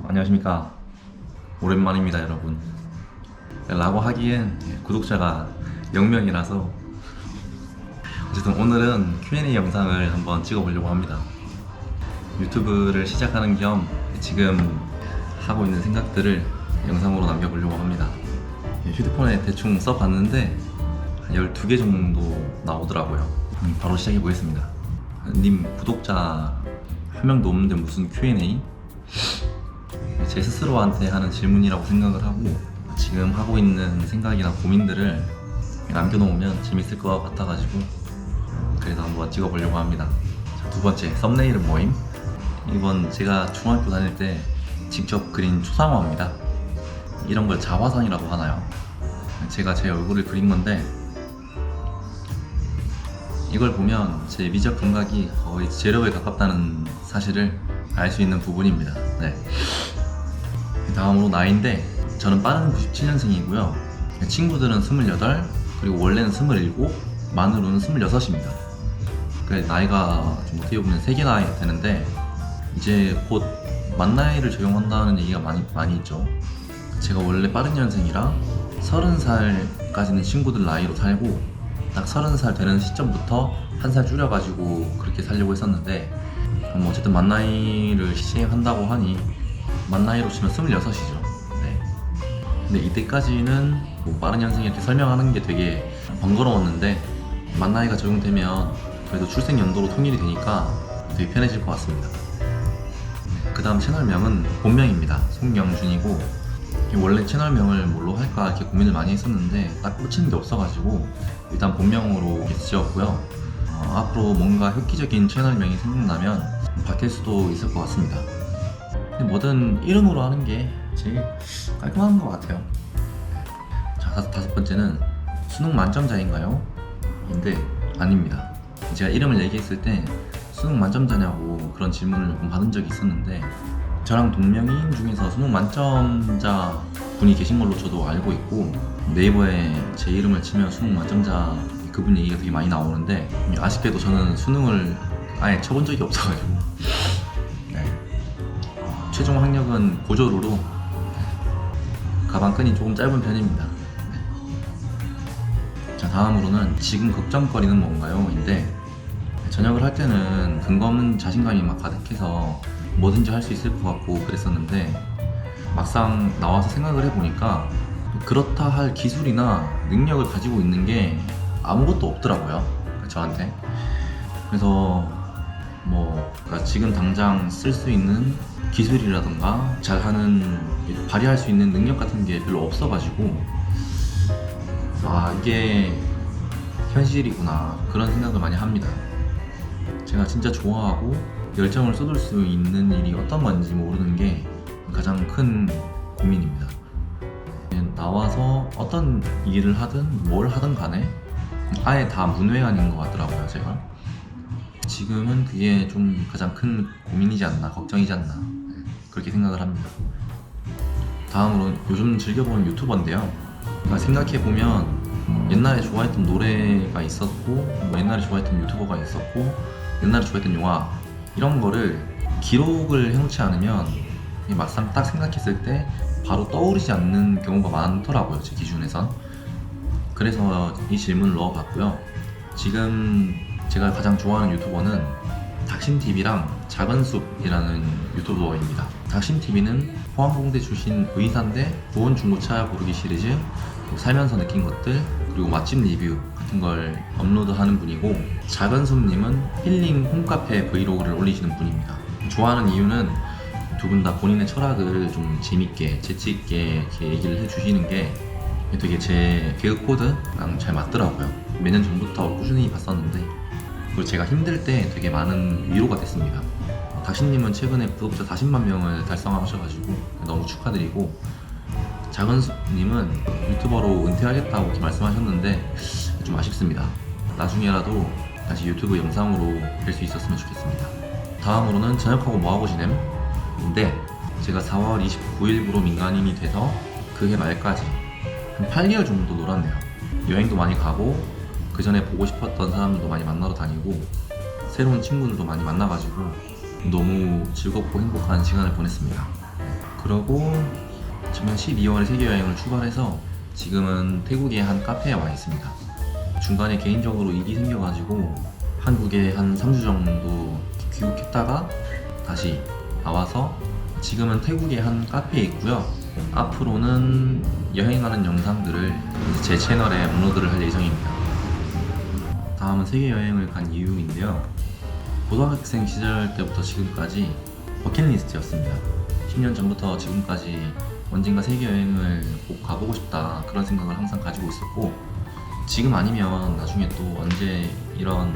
안녕하십니까. 오랜만입니다 여러분. 라고 하기엔 구독자가 0명이라서 어쨌든 오늘은 Q&A 영상을 한번 찍어보려고 합니다. 유튜브를 시작하는 겸 지금 하고 있는 생각들을 영상으로 남겨보려고 합니다. 휴대폰에 대충 써봤는데 한 12개 정도 나오더라고요. 바로 시작해보겠습니다. 님 구독자 한 명도 없는데 무슨 Q&A? 제 스스로한테 하는 질문이라고 생각을 하고 지금 하고 있는 생각이나 고민들을 남겨놓으면 재밌을 것 같아가지고 그래서 한번 찍어보려고 합니다. 자, 두 번째, 썸네일은 뭐임? 이건 제가 중학교 다닐 때 직접 그린 초상화입니다. 이런 걸 자화상이라고 하나요? 제가 제 얼굴을 그린 건데 이걸 보면 제 미적 감각이 거의 제로에 가깝다는 사실을 알 수 있는 부분입니다. 네. 다음으로 나이인데 저는 빠른 97년생이고요 친구들은 28, 그리고 원래는 27, 만으로는 26입니다. 나이가 좀 어떻게 보면 3개 나이 되는데 이제 곧 만 나이를 적용한다는 얘기가 많이 있죠. 제가 원래 빠른 년생이라 30살까지는 친구들 나이로 살고 딱 30살 되는 시점부터 한 살 줄여가지고 그렇게 살려고 했었는데 어쨌든 만 나이를 시행한다고 하니 만 나이로 치면 26이죠. 네. 근데 이때까지는 빠른 년생 이렇게 설명하는 게 되게 번거로웠는데 만 나이가 적용되면 그래도 출생 연도로 통일이 되니까 되게 편해질 것 같습니다. 그 다음 채널명은 본명입니다. 송영준이고 원래 채널명을 뭘로 할까 이렇게 고민을 많이 했었는데 딱 꽂히는 게 없어가지고 일단 본명으로 지었고요. 앞으로 뭔가 획기적인 채널명이 생각나면 바뀔 수도 있을 것 같습니다. 뭐든 이름으로 하는 게 제일 깔끔한 것 같아요. 자, 다섯 번째는 수능 만점자인가요? 인데 아닙니다. 제가 이름을 얘기했을 때 수능 만점자냐고 그런 질문을 몇 번 받은 적이 있었는데 저랑 동명이인 중에서 수능 만점자 분이 계신 걸로 저도 알고 있고 네이버에 제 이름을 치면 수능 만점자 그분 얘기가 되게 많이 나오는데 아쉽게도 저는 수능을 아예 쳐본 적이 없어가지고 최종 학력은 고졸으로 가방끈이 조금 짧은 편입니다. 자, 다음으로는 지금 걱정거리는 뭔가요? 인데 전역을 할 때는 근거 없는 자신감이 막 가득해서 뭐든지 할 수 있을 것 같고 그랬었는데 막상 나와서 생각을 해보니까 그렇다 할 기술이나 능력을 가지고 있는 게 아무것도 없더라고요. 저한테. 그래서 그러니까 지금 당장 쓸 수 있는 기술이라던가 잘하는 발휘할 수 있는 능력 같은 게 별로 없어가지고 이게 현실이구나 그런 생각을 많이 합니다. 제가 진짜 좋아하고 열정을 쏟을 수 있는 일이 어떤 건지 모르는 게 가장 큰 고민입니다. 나와서 어떤 일을 하든 뭘 하든 간에 아예 다 문외한인 것 같더라고요. 제가 지금은 그게 좀 가장 큰 고민이지 않나, 걱정이지 않나 그렇게 생각을 합니다. 다음으로 요즘 즐겨보는 유튜버인데요. 생각해보면 옛날에 좋아했던 노래가 있었고 옛날에 좋아했던 유튜버가 있었고 옛날에 좋아했던 영화 이런 거를 기록을 해놓지 않으면 막상 딱 생각했을 때 바로 떠오르지 않는 경우가 많더라고요. 제 기준에선. 그래서 이 질문을 넣어봤고요. 지금 제가 가장 좋아하는 유튜버는 닥심TV랑 작은숲이라는 유튜버입니다. 닥심TV는 포항공대 출신 의사인데 좋은 중고차 고르기 시리즈, 살면서 느낀 것들, 그리고 맛집 리뷰 같은 걸 업로드하는 분이고 작은숲님은 힐링 홈카페 브이로그를 올리시는 분입니다. 좋아하는 이유는 두 분 다 본인의 철학을 좀 재밌게 재치있게 이렇게 얘기를 해주시는 게 되게 제 개그 코드랑 잘 맞더라고요. 몇 년 전부터 꾸준히 봤었는데 그리고 제가 힘들 때 되게 많은 위로가 됐습니다. 닥심님은 최근에 구독자 40만 명을 달성하셔가지고 너무 축하드리고 작은숲님은 유튜버로 은퇴하겠다고 이렇게 말씀하셨는데 좀 아쉽습니다. 나중에라도 다시 유튜브 영상으로 뵐 수 있었으면 좋겠습니다. 다음으로는 전역하고 뭐하고 지냄? 인데 제가 4월 29일부로 민간인이 돼서 그해 말까지 한 8개월 정도 놀았네요. 여행도 많이 가고 그 전에 보고 싶었던 사람들도 많이 만나러 다니고 새로운 친구들도 많이 만나가지고 너무 즐겁고 행복한 시간을 보냈습니다. 그러고 작년 12월에 세계 여행을 출발해서 지금은 태국의 한 카페에 와 있습니다. 중간에 개인적으로 일이 생겨가지고 한국에 한 3주 정도 귀국했다가 다시 나와서 지금은 태국의 한 카페에 있고요. 앞으로는 여행하는 영상들을 제 채널에 업로드를 할 예정입니다. 다음은 세계 여행을 간 이유인데요. 고등학생 시절 때부터 지금까지 버킷리스트였습니다. 10년 전부터 지금까지 언젠가 세계 여행을 꼭 가보고 싶다 그런 생각을 항상 가지고 있었고, 지금 아니면 나중에 또 언제 이런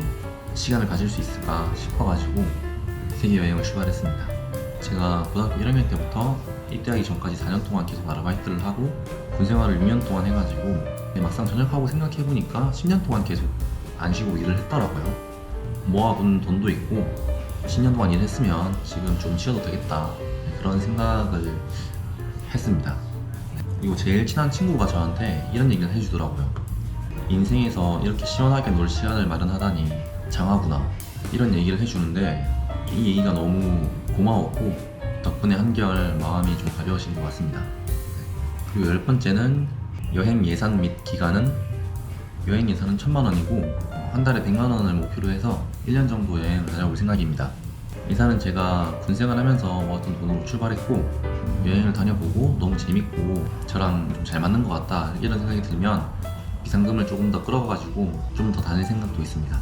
시간을 가질 수 있을까 싶어가지고 세계 여행을 출발했습니다. 제가 고등학교 1학년 때부터 입대하기 전까지 4년 동안 계속 아르바이트를 하고 군 생활을 6년 동안 해가지고 막상 전역하고 생각해보니까 10년 동안 계속 안 쉬고 일을 했더라고요. 모아둔 돈도 있고 10년 동안 일했으면 지금 좀 쉬어도 되겠다 그런 생각을 했습니다. 그리고 제일 친한 친구가 저한테 이런 얘기를 해주더라고요. 인생에서 이렇게 시원하게 놀 시간을 마련하다니 장하구나 이런 얘기를 해주는데, 이 얘기가 너무 고마웠고 덕분에 한결 마음이 좀 가벼워진 것 같습니다. 그리고 10번째는 여행 예산 및 기간은 여행 예산은 1000만원이고 한 달에 100만원을 목표로 해서 1년 정도 여행을 다녀볼 생각입니다. 예산은 제가 군생활 하면서 모았던 돈으로 출발했고, 여행을 다녀보고 너무 재밌고 저랑 좀 잘 맞는 것 같다 이런 생각이 들면 비상금을 조금 더 끌어가지고 좀 더 다닐 생각도 있습니다.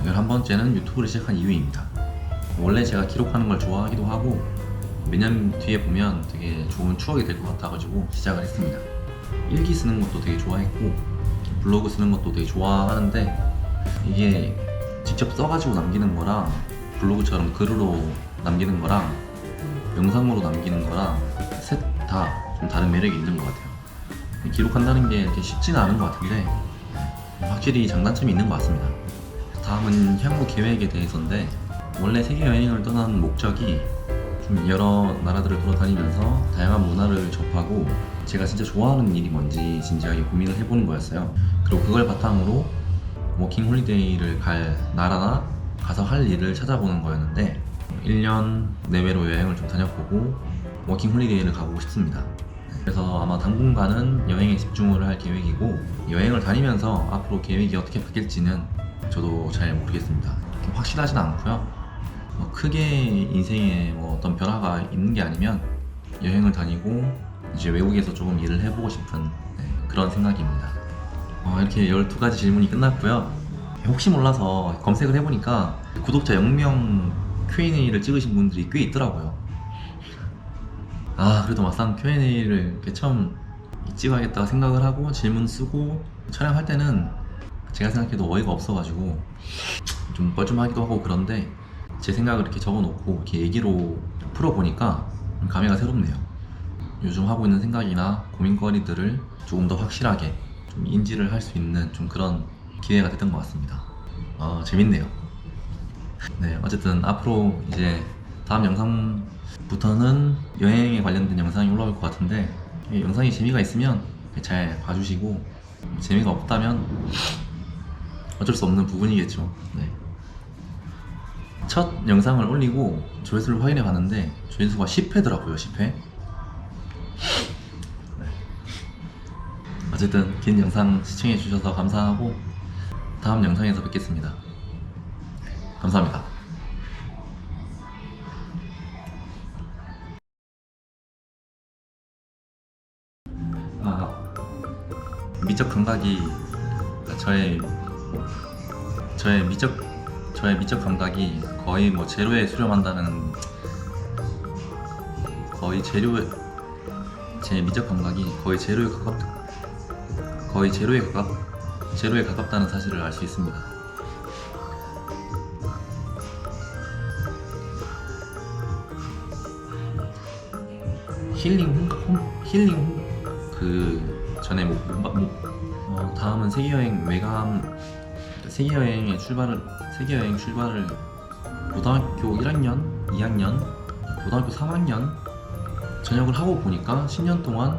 11번째는 유튜브를 시작한 이유입니다. 원래 제가 기록하는 걸 좋아하기도 하고 몇 년 뒤에 보면 되게 좋은 추억이 될 것 같아가지고 시작을 했습니다. 일기 쓰는 것도 되게 좋아했고 블로그 쓰는 것도 되게 좋아하는데, 이게 직접 써가지고 남기는 거랑 블로그처럼 글으로 남기는 거랑 영상으로 남기는 거랑 셋 다 좀 다른 매력이 있는 것 같아요. 기록한다는 게 이렇게 쉽지는 않은 것 같은데 확실히 장단점이 있는 것 같습니다. 다음은 향후 계획에 대해서인데, 원래 세계 여행을 떠난 목적이 좀 여러 나라들을 돌아다니면서 다양한 문화를 접하고 제가 진짜 좋아하는 일이 뭔지 진지하게 고민을 해보는 거였어요. 그리고 그걸 바탕으로 워킹 홀리데이를 갈 나라나 가서 할 일을 찾아보는 거였는데, 1년 내외로 여행을 좀 다녀보고 워킹 홀리데이를 가보고 싶습니다. 그래서 아마 당분간은 여행에 집중을 할 계획이고, 여행을 다니면서 앞으로 계획이 어떻게 바뀔지는 저도 잘 모르겠습니다. 확실하진 않고요. 크게 인생에 어떤 변화가 있는 게 아니면 여행을 다니고 이제 외국에서 조금 일을 해보고 싶은 그런 생각입니다. 이렇게 12가지 질문이 끝났고요. 혹시 몰라서 검색을 해보니까 구독자 0명 Q&A를 찍으신 분들이 꽤 있더라고요. 그래도 막상 Q&A를 이렇게 처음 찍어야겠다 생각을 하고 질문 쓰고 촬영할 때는 제가 생각해도 어이가 없어가지고 좀 뻘쭘하기도 하고, 그런데 제 생각을 이렇게 적어놓고 이렇게 얘기로 풀어보니까 감회가 새롭네요. 요즘 하고 있는 생각이나 고민거리들을 조금 더 확실하게 좀 인지를 할 수 있는 좀 그런 기회가 됐던 것 같습니다. 재밌네요. 네, 어쨌든 앞으로 이제 다음 영상부터는 여행에 관련된 영상이 올라올 것 같은데, 영상이 재미가 있으면 잘 봐주시고 재미가 없다면 어쩔 수 없는 부분이겠죠. 네. 첫 영상을 올리고 조회수를 확인해 봤는데 조회수가 10회더라고요. 10회. 네. 어쨌든 긴 영상 시청해 주셔서 감사하고 다음 영상에서 뵙겠습니다. 감사합니다. 미적 감각이 저의 미적 감각이 거의 제로에 수렴한다는, 제 미적 감각이 거의 제로에 가깝다는 사실을 알 수 있습니다. 힐링 그 전에 다음은 세계 여행 출발을 고등학교 1학년, 2학년, 고등학교 3학년 전역을 하고 보니까 10년 동안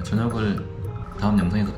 전역을 다음 영상에서